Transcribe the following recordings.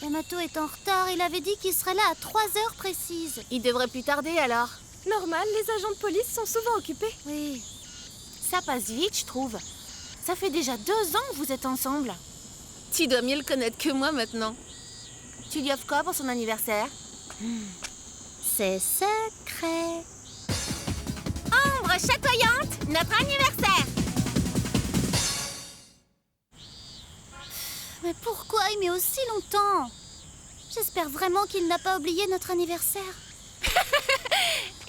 Yamato est en retard, il avait dit qu'il serait là à 3 heures précises. Il devrait plus tarder alors. Normal, les agents de police sont souvent occupés. Oui. Ça passe vite, je trouve. Ça fait déjà 2 ans que vous êtes ensemble. Tu dois mieux le connaître que moi maintenant. Tu lui offres quoi pour son anniversaire? C'est secret. Ombre chatoyante, notre anniversaire! Mais pourquoi il met aussi longtemps? J'espère vraiment qu'il n'a pas oublié notre anniversaire.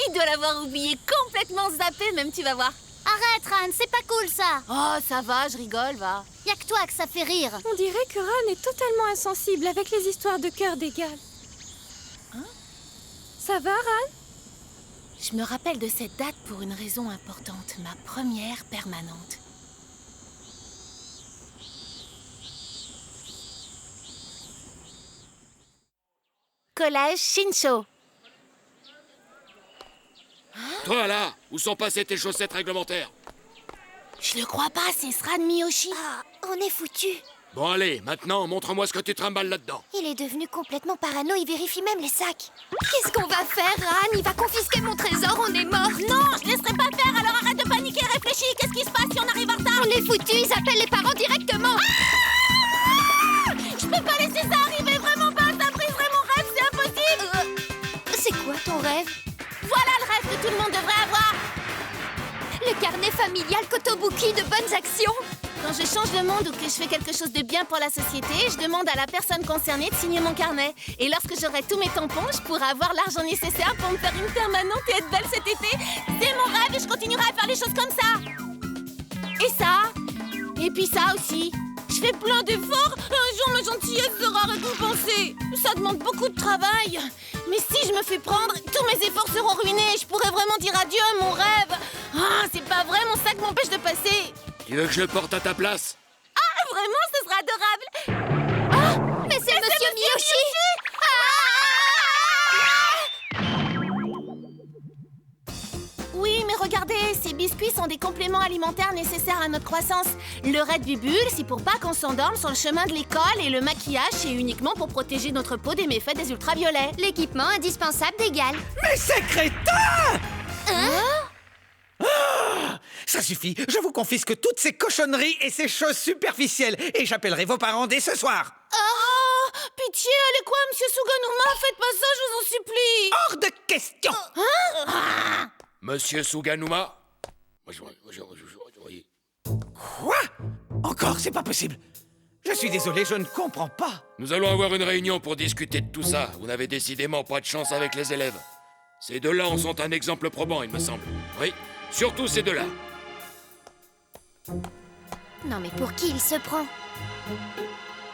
Il doit l'avoir oublié, complètement zappé même, tu vas voir. Arrête, Ran, c'est pas cool ça. Oh, ça va, je rigole, va. Y'a que toi que ça fait rire. On dirait que Ran est totalement insensible avec les histoires de cœur d'égal. Hein? Ça va, Ran? Je me rappelle de cette date pour une raison importante, ma première permanente. Collège Shinsho. Toi là, où sont passées tes chaussettes réglementaires? Je le crois pas, c'est Sran Miyoshi. Ah, on est foutus. Bon allez, maintenant montre-moi ce que tu trimbales là-dedans. Il est devenu complètement parano, il vérifie même les sacs. Qu'est-ce qu'on va faire, Ran? Il va confisquer mon trésor, on est mort. Non, je laisserai pas faire, alors arrête de paniquer, réfléchis. Qu'est-ce qui se passe si on arrive en retard? On est foutus, ils appellent les parents directement. Je peux pas laisser ça arriver, vraiment pas. Ça briserait mon rêve, c'est impossible. C'est quoi ton rêve? Voilà le rêve que tout le monde devrait avoir. Le carnet familial Kotobuki de bonnes actions. Quand je change de monde ou que je fais quelque chose de bien pour la société, je demande à la personne concernée de signer mon carnet. Et lorsque j'aurai tous mes tampons, je pourrai avoir l'argent nécessaire pour me faire une permanente et être belle cet été. C'est mon rêve et je continuerai à faire les choses comme ça. Et ça. Et puis ça aussi. Je fais plein d'efforts. Un jour, ma gentillesse sera récompensée. Ça demande beaucoup de travail. Mais si je me fais prendre, tous mes efforts seront ruinés. Je pourrai vraiment dire adieu à mon rêve. Ah, c'est pas vrai, mon sac m'empêche de passer. Tu veux que je le porte à ta place? Ah, vraiment, ce sera adorable. Ah, Mais c'est Monsieur Miyoshi. Oui, mais regardez, ces biscuits sont des compléments alimentaires nécessaires à notre croissance. Le Red Bubule, c'est pour pas qu'on s'endorme sur le chemin de l'école et le maquillage, c'est uniquement pour protéger notre peau des méfaits des ultraviolets. L'équipement indispensable d'égal. Mais c'est crétin! Ça suffit, je vous confisque toutes ces cochonneries et ces choses superficielles et j'appellerai vos parents dès ce soir. Oh, pitié, allez quoi, monsieur Suganuma, faites pas ça, je vous en supplie. Hors de question! Monsieur Suganuma? Oui. Quoi? Encore, c'est pas possible. Je suis désolé, je ne comprends pas. Nous allons avoir une réunion pour discuter de tout ça. Vous n'avez décidément pas de chance avec les élèves. Ces deux-là en sont un exemple probant, il me semble. Oui, surtout ces deux-là. Non mais pour qui il se prend?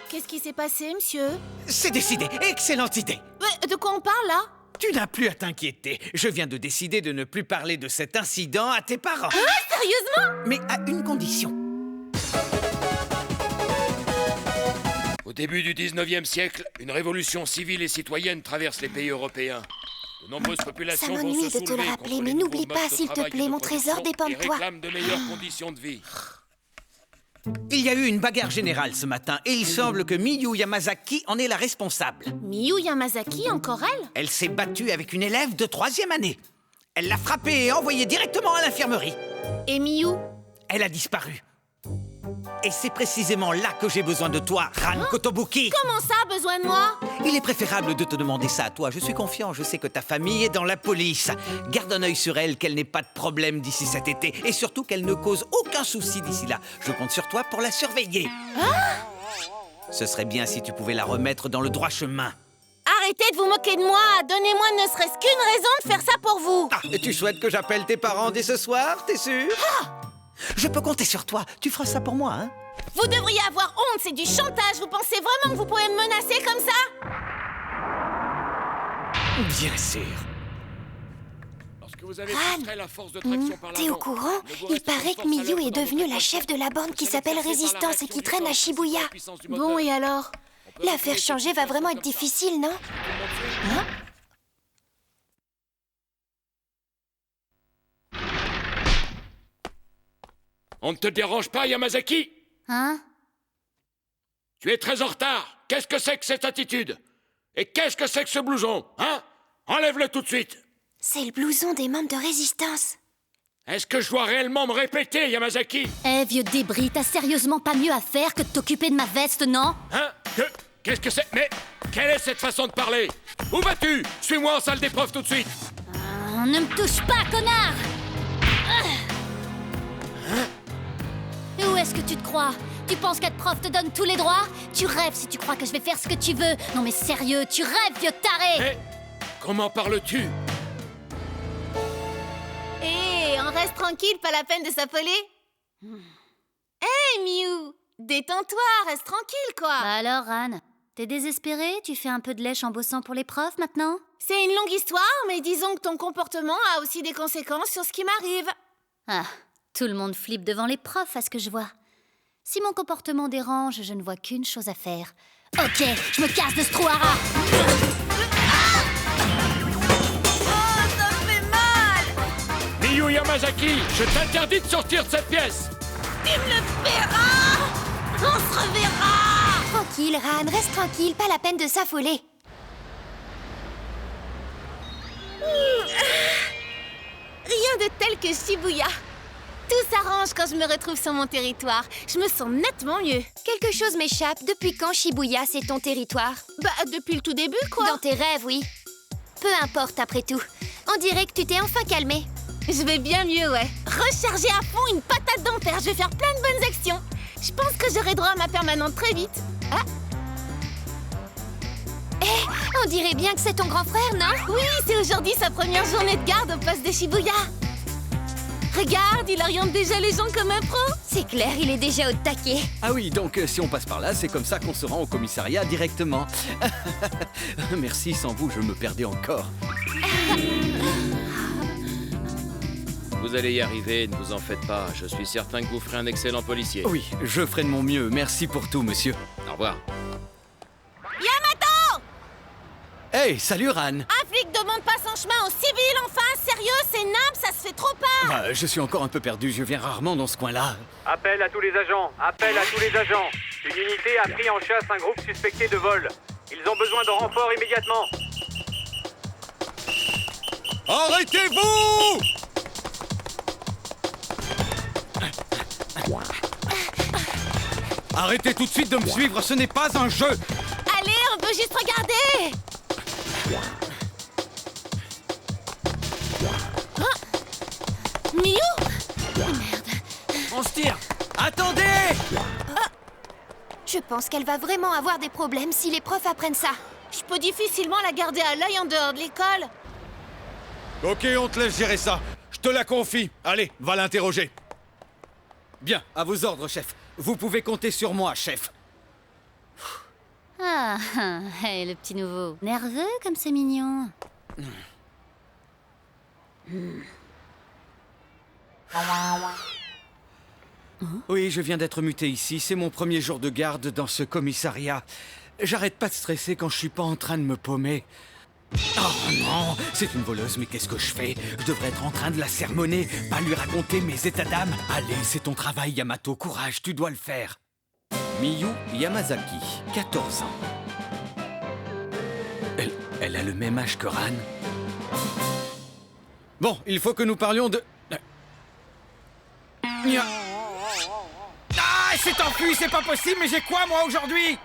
Qu'est-ce qui s'est passé, monsieur? C'est décidé, excellente idée. De quoi on parle, là? Tu n'as plus à t'inquiéter. Je viens de décider de ne plus parler de cet incident à tes parents. Sérieusement? Mais à une condition. Au début du 19e siècle, une révolution civile et citoyenne traverse les pays européens. De nombreuses populations Ça vont m'ennuie se de te le soulever rappeler, contre mais les n'oublie nouveaux pas, modes de s'il te travail et plaît, de mon trésor production dépend de et toi. réclament de meilleures conditions de vie. Il y a eu une bagarre générale ce matin et il semble que Miyu Yamazaki en est la responsable. Miyu Yamazaki, encore elle? Elle s'est battue avec une élève de 3e année. Elle l'a frappée et envoyée directement à l'infirmerie. Et Miyu? Elle a disparu. Et c'est précisément là que j'ai besoin de toi, Ran Kotobuki. Comment ça, besoin de moi? Il est préférable de te demander ça à toi. Je suis confiant, je sais que ta famille est dans la police. Garde un œil sur elle, qu'elle n'ait pas de problème d'ici cet été. Et surtout qu'elle ne cause aucun souci d'ici là. Je compte sur toi pour la surveiller. Ce serait bien si tu pouvais la remettre dans le droit chemin. Arrêtez de vous moquer de moi. Donnez-moi ne serait-ce qu'une raison de faire ça pour vous. Ah, et tu souhaites que j'appelle tes parents dès ce soir, t'es sûr? Je peux compter sur toi. Tu feras ça pour moi, hein? Vous devriez avoir honte, c'est du chantage. Vous pensez vraiment que vous pouvez me menacer comme ça? Bien sûr. Lorsque vous avez Ran, soustrait la force de traction par T'es au l'avant, courant? ne vous Il reste paraît qu'une que force à Miyu l'œuvre est dans devenue votre la chef de la bande qui Vous s'appelle exercez par la Résistance et réaction qui du traîne à corps, Shibuya. la puissance du moteur. Bon, et alors? On peut La retrouver faire changer cette va vraiment comme être ça. difficile, non? On ne te dérange pas, Yamazaki? Hein? Tu es très en retard. qu'est-ce que c'est que cette attitude? Et qu'est-ce que c'est que ce blouson, hein? Enlève-le tout de suite. C'est le blouson des membres de résistance. Est-ce que je dois réellement me répéter, Yamazaki? Eh, vieux débris, t'as sérieusement pas mieux à faire que de t'occuper de ma veste, non? Hein? Qu'est-ce que c'est? Mais quelle est cette façon de parler? Où vas-tu? Suis-moi en salle d'épreuve tout de suite. Ne me touche pas, connard! Où est-ce que tu te crois? Tu penses qu'être prof te donne tous les droits? Tu rêves si tu crois que je vais faire ce que tu veux. Non mais sérieux, tu rêves, vieux taré! Eh, comment parles-tu? Hé, on reste tranquille, pas la peine de s'affoler. Hé, Miou, détends-toi, reste tranquille, quoi. Bah alors, Anne, t'es désespérée? Tu fais un peu de lèche en bossant pour les profs, maintenant? C'est une longue histoire, mais disons que ton comportement a aussi des conséquences sur ce qui m'arrive. Ah, tout le monde flippe devant les profs, à ce que je vois. Si mon comportement dérange, je ne vois qu'une chose à faire. Ok, je me casse de ce trou-hara! Miyu Yamazaki, je t'interdis de sortir de cette pièce. Tu me le paieras! On se reverra! Tranquille, Ran, reste tranquille, pas la peine de s'affoler. Rien de tel que Shibuya. Tout s'arrange quand je me retrouve sur mon territoire. Je me sens nettement mieux. Quelque chose m'échappe. Depuis quand Shibuya, c'est ton territoire? Bah, depuis le tout début, quoi. Dans tes rêves, oui. Peu importe, après tout. On dirait que tu t'es enfin calmé. Je vais bien mieux, ouais. Recharger à fond une patate dentaire. Je vais faire plein de bonnes actions. Je pense que j'aurai droit à ma permanente très vite. Ah, On dirait bien que c'est ton grand frère, non? oui, c'est aujourd'hui sa première journée de garde au poste de Shibuya. Regarde, il oriente déjà les gens comme un pro. C'est clair, il est déjà au taquet. Ah oui, donc si on passe par là, c'est comme ça qu'on se rend au commissariat directement. Merci, sans vous, je me perdais encore. Vous allez y arriver, ne vous en faites pas. Je suis certain que vous ferez un excellent policier. Oui, je ferai de mon mieux. Merci pour tout, monsieur. Au revoir. Yamato! Hey, salut, Ran. Un flic demande pas son chemin aux civils, enfin. Sérieux, c'est nimble, ça se fait trop pas. Bah, je suis encore un peu perdu, je viens rarement dans ce coin-là. Appel à tous les agents, appel à tous les agents. Une unité a pris en chasse un groupe suspecté de vol. Ils ont besoin de renforts immédiatement. Arrêtez-vous! Arrêtez tout de suite de me suivre, ce n'est pas un jeu! Allez, on peut juste regarder. Oh, Miyu? On se tire! Attendez! Je pense qu'elle va vraiment avoir des problèmes si les profs apprennent ça. Je peux difficilement la garder à l'œil en dehors de l'école. Ok, on te laisse gérer ça. Je te la confie. Allez, va l'interroger. Bien, à vos ordres, chef. Vous pouvez compter sur moi, chef. Ah, hey, le petit nouveau. Nerveux comme c'est mignon. Oui, je viens d'être muté ici. C'est mon premier jour de garde dans ce commissariat. J'arrête pas de stresser quand je suis pas en train de me paumer. Oh non, c'est une voleuse, mais qu'est-ce que je fais? Je devrais être en train de la sermonner, pas lui raconter mes états d'âme. Allez, c'est ton travail, Yamato. Courage, tu dois le faire. Miyu Yamazaki, 14 ans. Elle a le même âge que Ran. Bon, il faut que nous parlions de... Ah, elle s'est enfuie, c'est pas possible, mais j'ai quoi, moi, aujourd'hui?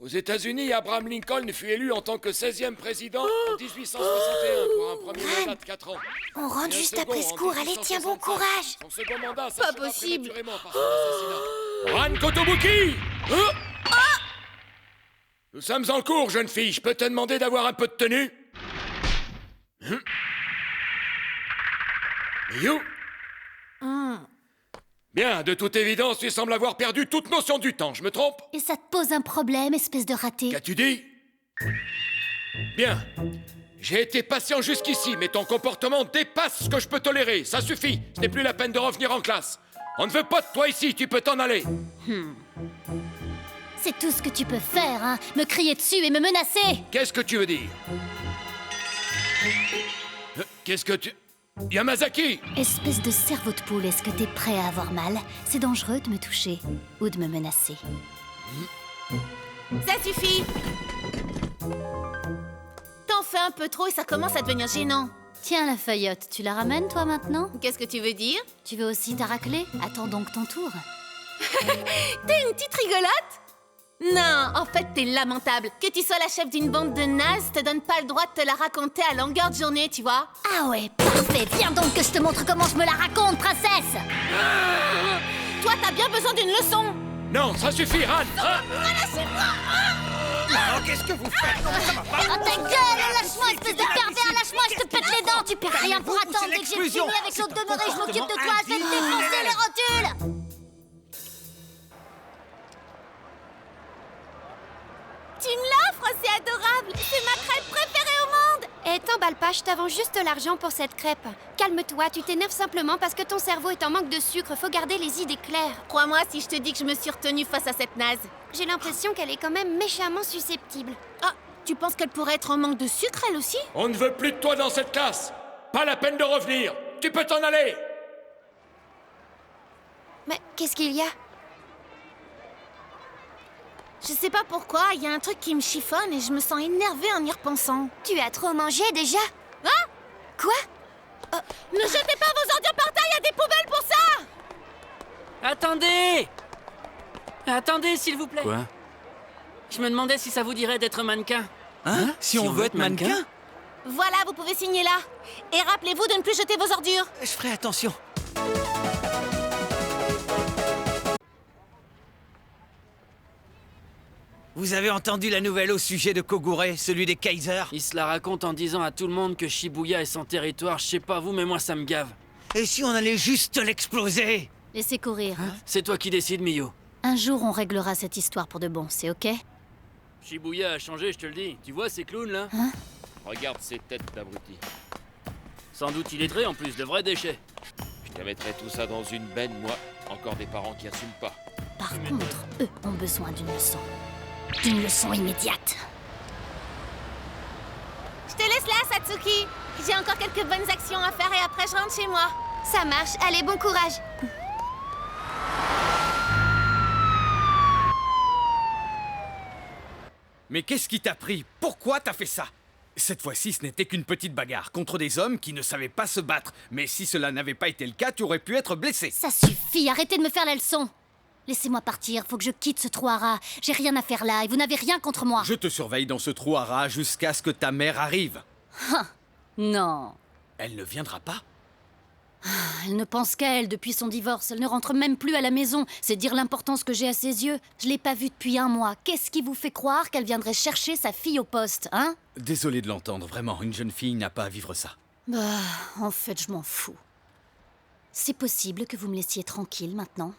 Aux États-Unis, Abraham Lincoln fut élu en tant que 16e président en 1861 pour un premier mandat de 4 ans. On rentre Et un juste second après ce en cours. Allez, tiens bon 1865. courage. Son second mandat Pas s'acheva possible. prématurément par son assassinat. Ran Kotobuki! Nous sommes en cours, jeune fille. Je peux te demander d'avoir un peu de tenue? Miyu? Bien, de toute évidence, tu sembles avoir perdu toute notion du temps. Je me trompe? Et ça te pose un problème, espèce de raté? Qu'as-tu dit? Bien. J'ai été patient jusqu'ici, mais ton comportement dépasse ce que je peux tolérer. Ça suffit. Ce n'est plus la peine de revenir en classe. On ne veut pas de toi ici, tu peux t'en aller. C'est tout ce que tu peux faire, hein. Me crier dessus et me menacer. Qu'est-ce que tu veux dire? Qu'est-ce que tu... Yamazaki! Espèce de cerveau de poule, est-ce que t'es prêt à avoir mal? C'est dangereux de me toucher ou de me menacer. Ça suffit! T'en fais un peu trop et ça commence à devenir gênant. Tiens, la feuillotte, tu la ramènes, toi, maintenant? Qu'est-ce que tu veux dire? Tu veux aussi ta raclée? Attends donc ton tour. T'es une petite rigolote? Non, en fait, t'es lamentable. Que tu sois la chef d'une bande de nazes te donne pas le droit de te la raconter à longueur de journée, tu vois? Ah ouais, parfait. Viens donc que je te montre comment je me la raconte, princesse. Toi, t'as bien besoin d'une leçon. Non, ça suffit, Ran! Oh, qu'est-ce que vous faites? Oh ta gueule, lâche-moi, espèce de pervers, lâche-moi, je te pète les dents. Tu perds rien pour attendre. Dès que j'ai fini avec l'autre demeuré, je m'occupe de toi. Je vais te défoncer les rotules. Tu me l'offres, c'est adorable. C'est ma crêpe préférée au monde. Eh, t'emballe pas, je t'avance juste l'argent pour cette crêpe. Calme-toi, tu t'énerves simplement parce que ton cerveau est en manque de sucre. Faut garder les idées claires. Crois-moi si je te dis que je me suis retenue face à cette naze. J'ai l'impression qu'elle est quand même méchamment susceptible. Ah, tu penses qu'elle pourrait être en manque de sucre, elle aussi? On ne veut plus de toi dans cette classe! Pas la peine de revenir! Tu peux t'en aller! Mais qu'est-ce qu'il y a? Je sais pas pourquoi, il y a un truc qui me chiffonne et je me sens énervée en y repensant. Tu as trop mangé déjà? Hein? Quoi? Ne jetez pas vos ordures par terre, il y a des poubelles pour ça! Attendez! Attendez, s'il vous plaît. Quoi? Je me demandais si ça vous dirait d'être mannequin. Hein? Si on veut être mannequin? Voilà, vous pouvez signer là. Et rappelez-vous de ne plus jeter vos ordures. Je ferai attention. Vous avez entendu la nouvelle au sujet de Kogure, celui des Kaiser? Il se la raconte en disant à tout le monde que Shibuya est son territoire. Je sais pas vous, mais moi ça me gave. Et si on allait juste l'exploser? Laissez courir. C'est toi qui décides, Miyo. Un jour, on réglera cette histoire pour de bon, c'est ok? Shibuya a changé, je te le dis. Tu vois ces clowns là? Regarde ces têtes d'abrutis. Sans doute illettrés en plus, de vrais déchets. Je te mettrai tout ça dans une benne, moi. Encore des parents qui assument pas. Par contre, eux ont besoin d'une leçon. D'une leçon immédiate. Je te laisse là, Satsuki. J'ai encore quelques bonnes actions à faire et après je rentre chez moi. Ça marche, allez, bon courage. Mais qu'est-ce qui t'a pris? Pourquoi t'as fait ça? Cette fois-ci, ce n'était qu'une petite bagarre contre des hommes qui ne savaient pas se battre. Mais si cela n'avait pas été le cas, tu aurais pu être blessé. Ça suffit, arrêtez de me faire la leçon. Laissez-moi partir, faut que je quitte ce trou à rats. J'ai rien à faire là et vous n'avez rien contre moi. Je te surveille dans ce trou à rats jusqu'à ce que ta mère arrive. Non. Elle ne viendra pas? Elle ne pense qu'à elle depuis son divorce. Elle ne rentre même plus à la maison. C'est dire l'importance que j'ai à ses yeux. Je l'ai pas vue depuis un mois. Qu'est-ce qui vous fait croire qu'elle viendrait chercher sa fille au poste, hein? Désolé de l'entendre, vraiment. Une jeune fille n'a pas à vivre ça. Bah, en fait, je m'en fous. C'est possible que vous me laissiez tranquille maintenant?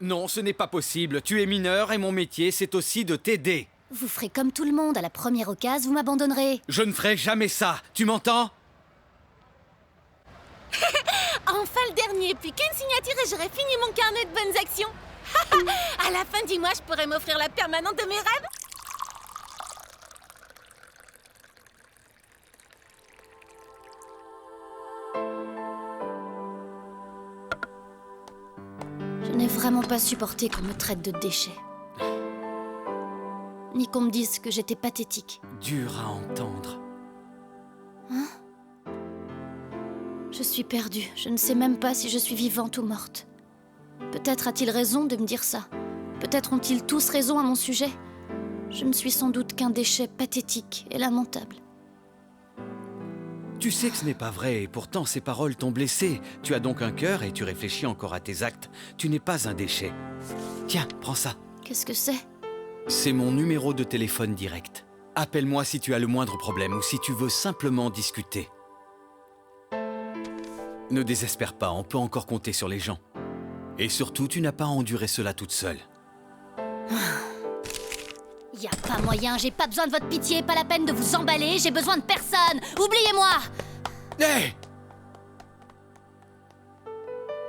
Non, ce n'est pas possible. Tu es mineur et mon métier, c'est aussi de t'aider. Vous ferez comme tout le monde. À la première occasion, vous m'abandonnerez. Je ne ferai jamais ça. Tu m'entends? Enfin le dernier, puis qu'une signature et j'aurai fini mon carnet de bonnes actions. À la fin du mois, je pourrai m'offrir la permanente de mes rêves. Je n'ai vraiment pas supporté qu'on me traite de déchet. Ni qu'on me dise que j'étais pathétique. Dur à entendre. Je suis perdue. Je ne sais même pas si je suis vivante ou morte. Peut-être a-t-il raison de me dire ça. Peut-être ont-ils tous raison à mon sujet. Je ne suis sans doute qu'un déchet pathétique et lamentable. Tu sais que ce n'est pas vrai, et pourtant ces paroles t'ont blessé. Tu as donc un cœur et tu réfléchis encore à tes actes. Tu n'es pas un déchet. Tiens, prends ça. Qu'est-ce que c'est? C'est mon numéro de téléphone direct. Appelle-moi si tu as le moindre problème ou si tu veux simplement discuter. Ne désespère pas, on peut encore compter sur les gens. Et surtout, tu n'as pas enduré cela toute seule. Y a pas moyen, j'ai pas besoin de votre pitié, pas la peine de vous emballer, j'ai besoin de personne. Oubliez-moi! Hé!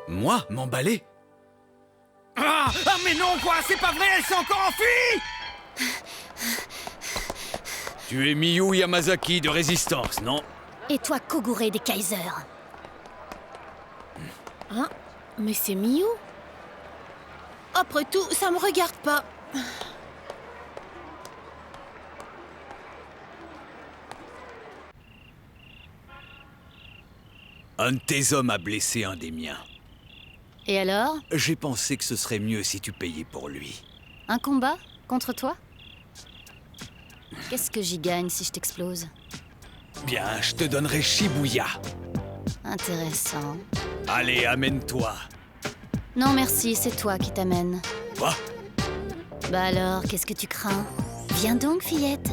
Moi, m'emballer? Ah mais non, quoi! C'est pas vrai, elle s'est encore enfuie! Tu es Miyu Yamazaki de Résistance, non? Et toi, Kogure des Kaiser. Hein? Mais c'est Miyu. Après tout, ça me regarde pas. Un de tes hommes a blessé un des miens. Et alors? J'ai pensé que ce serait mieux si tu payais pour lui. Un combat? Contre toi? Qu'est-ce que j'y gagne si je t'explose? Bien, je te donnerai Shibuya. Intéressant. Allez, amène-toi. Non merci, c'est toi qui t'amène. Quoi? Bah alors, qu'est-ce que tu crains? Viens donc, fillette.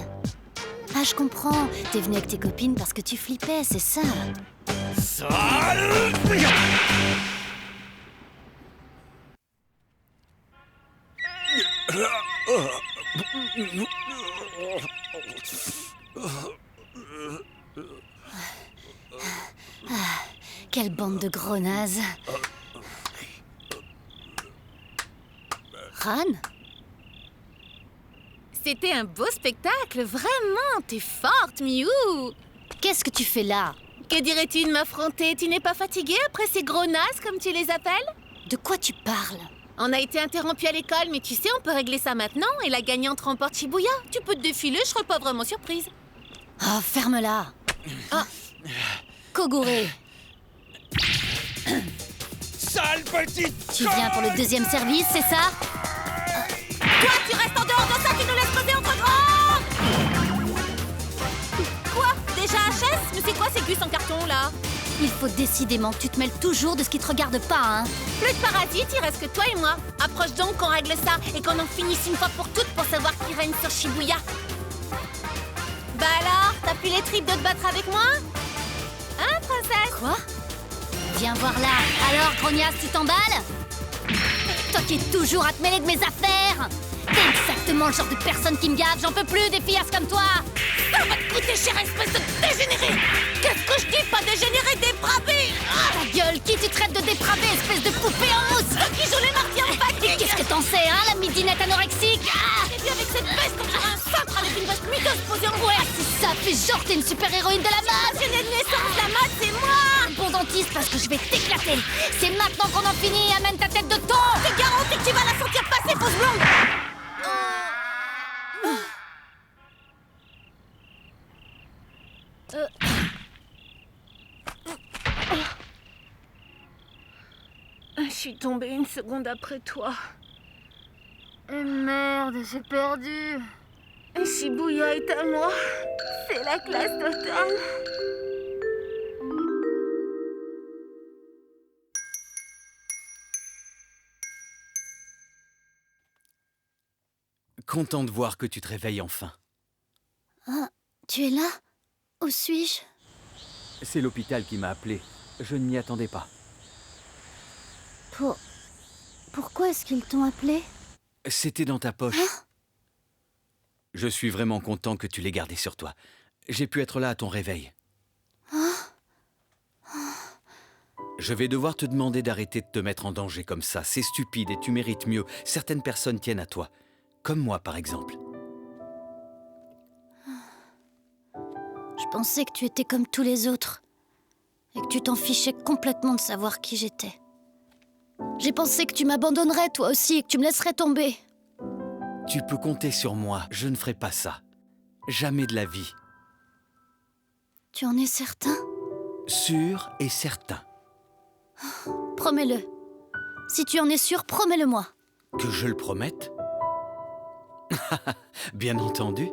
Ah, je comprends. T'es venue avec tes copines parce que tu flippais, c'est ça. Sale! Quelle bande de gros nazes. Ran? C'était un beau spectacle, vraiment. T'es forte, Miyu. Qu'est-ce que tu fais là? Que dirais-tu de m'affronter? Tu n'es pas fatiguée après ces gros nazes, comme tu les appelles? De quoi tu parles? On a été interrompu à l'école, mais tu sais, on peut régler ça maintenant et la gagnante remporte Shibuya. Tu peux te défiler, je serai pas vraiment surprise. Oh, ferme-la. Ah. Kogure, Sale petite! tu viens pour le deuxième service, c'est ça? Toi, tu restes en dehors de ça, tu nous laisses poser entre grands! Quoi? Déjà HS? Mais c'est quoi ces gus en carton, là? Il faut décidément que tu te mêles toujours de ce qui te regarde pas, hein? Plus de parasites, il reste que toi et moi. Approche donc qu'on règle ça et qu'on en finisse une fois pour toutes pour savoir qui règne sur Shibuya. Bah alors, t'as plus les tripes de te battre avec moi? Hein, princesse? Quoi? Viens voir là. Alors, grognasse, tu t'emballes? Toi qui es toujours à te mêler de mes affaires! T'es exactement le genre de personne qui me gave. J'en peux plus des pillasses comme toi! Ça va te coûter cher, espèce de dégénéré! Qu'est-ce que je dis? Pas dégénéré, dépravé! Ta gueule! Qui tu traites de dépravé, espèce de poupée en mousse? Qui joue les martyrs en pâté! Et qu'est-ce que t'en sais, hein, la midinette anorexique? Et puis avec cette veste, on dirait un cintre avec une vache muteuse posée en rouette! C'est ça, fais genre t'es une super-héroïne de la mode! C'est de naissance, la mode, c'est moi! Un bon dentiste parce que je vais t'éclater! C'est maintenant qu'on en finit, amène ta tête de thon! Je te garantis que tu vas la sentir passer, fausse blonde! Je suis tombée une seconde après toi. Et merde, j'ai perdu! Shibuya est à moi. C'est la classe totale. Content de voir que tu te réveilles enfin. Ah, tu es là? Où suis-je? C'est l'hôpital qui m'a appelé. Je ne m'y attendais pas. Pourquoi est-ce qu'ils t'ont appelé? C'était dans ta poche. Je suis vraiment content que tu l'aies gardé sur toi. J'ai pu être là à ton réveil. Je vais devoir te demander d'arrêter de te mettre en danger comme ça. C'est stupide et tu mérites mieux. Certaines personnes tiennent à toi. Comme moi, par exemple. Je pensais que tu étais comme tous les autres. Et que tu t'en fichais complètement de savoir qui j'étais. J'ai pensé que tu m'abandonnerais, toi aussi, et que tu me laisserais tomber. Tu peux compter sur moi. Je ne ferai pas ça. Jamais de la vie. Tu en es certain? Sûr et certain. Promets-le. Si tu en es sûr, promets-le-moi. Que je le promette? Bien entendu.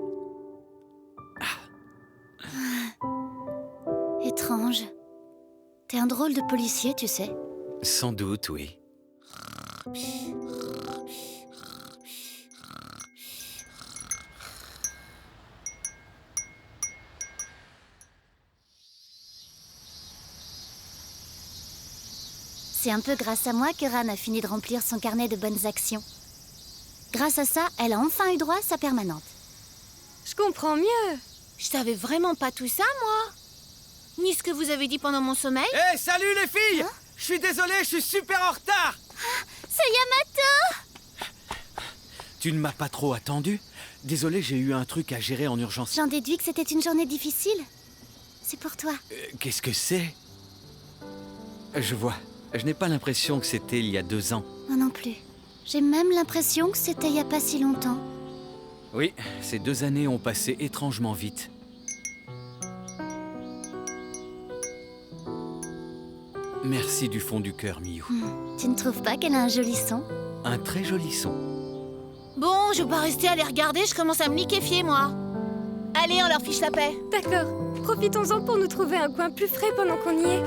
Étrange. T'es un drôle de policier, tu sais. Sans doute, oui. C'est un peu grâce à moi que Ran a fini de remplir son carnet de bonnes actions. Grâce à ça, elle a enfin eu droit à sa permanente. Je comprends mieux. Je savais vraiment pas tout ça, moi. Ni ce que vous avez dit pendant mon sommeil. Hé, salut les filles! Je suis désolé, je suis super en retard! C'est Yamato! Tu ne m'as pas trop attendu? Désolé, j'ai eu un truc à gérer en urgence. J'en déduis que c'était une journée difficile. C'est pour toi. Qu'est-ce que c'est? Je vois. Je n'ai pas l'impression que c'était il y a 2 ans. Moi non plus. J'ai même l'impression que c'était il n'y a pas si longtemps. Oui, ces 2 années ont passé étrangement vite. Merci du fond du cœur, Miyu. Tu ne trouves pas qu'elle a un joli son? Un très joli son. Bon, je vais pas rester à les regarder, je commence à me liquéfier, moi. Allez, on leur fiche la paix. D'accord. Profitons-en pour nous trouver un coin plus frais pendant qu'on y est.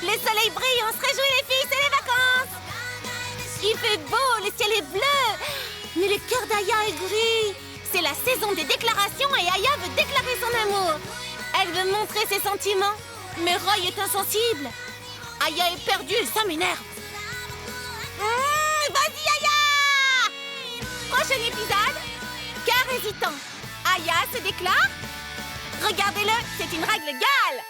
Le soleil brille, on se réjouit les filles, c'est les vacances! Il fait beau, le ciel est bleu! Mais le cœur d'Aya est gris! C'est la saison des déclarations et Aya veut déclarer son amour! Elle veut montrer ses sentiments, mais Roy est insensible! Aya est perdue et ça m'énerve! Vas-y Aya! Prochain épisode, cœur hésitant. Aya se déclare. Regardez-le, c'est une règle Gale!